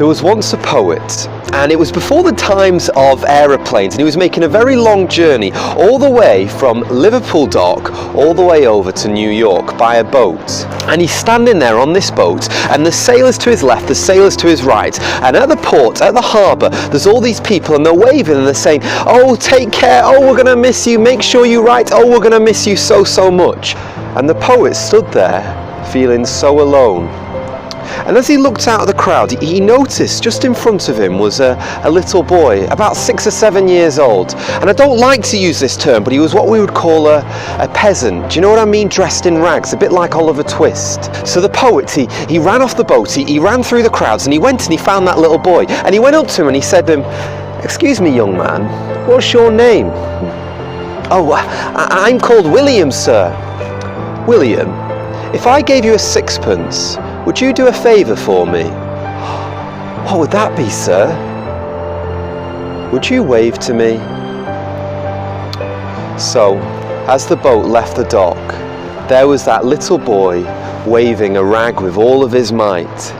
There was once a poet, and it was before the times of aeroplanes, and he was making a very long journey all the way from Liverpool dock all the way over to New York by a boat. And he's standing there on this boat, and the sailors to his left, the sailors to his right, and at the port, at the harbour, there's all these people, and they're waving and they're saying, "Oh, take care, oh, we're going to miss you, make sure you write, oh, we're going to miss you so much." And the poet stood there feeling so alone. And as he looked out at the crowd, he noticed just in front of him was a little boy, about 6 or 7 years old. And I don't like to use this term, but he was what we would call a peasant. Do you know what I mean? Dressed in rags, a bit like Oliver Twist. So the poet, he ran off the boat, he ran through the crowds, and he went and he found that little boy. And he went up to him and he said to him, "Excuse me, young man, what's your name?" "Oh, I'm called William, sir." "William, if I gave you a sixpence, would you do a favour for me?" "What would that be, sir?" "Would you wave to me?" So, as the boat left the dock, there was that little boy waving a rag with all of his might.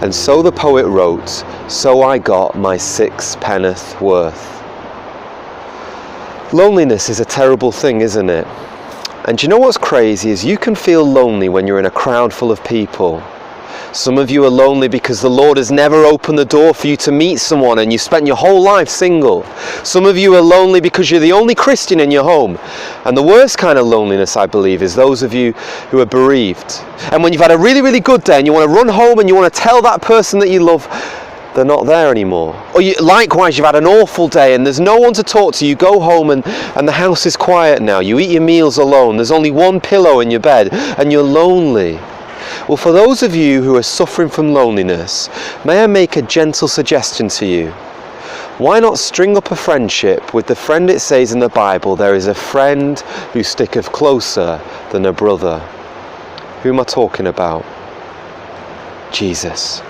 And so the poet wrote, "So I got my sixpenn'orth worth." Loneliness is a terrible thing, isn't it? And do you know what's crazy is you can feel lonely when you're in a crowd full of people. Some of you are lonely because the Lord has never opened the door for you to meet someone and you spent your whole life single. Some of you are lonely because you're the only Christian in your home. And the worst kind of loneliness, I believe, is those of you who are bereaved. And when you've had a really, really good day and you want to run home and you want to tell that person that you love, they're not there anymore. Or likewise, you've had an awful day and there's no one to talk to. You go home and the house is quiet now. You eat your meals alone. There's only one pillow in your bed and you're lonely. Well, for those of you who are suffering from loneliness, may I make a gentle suggestion to you? Why not string up a friendship with the friend it says in the Bible, "There is a friend who sticketh closer than a brother." Who am I talking about? Jesus.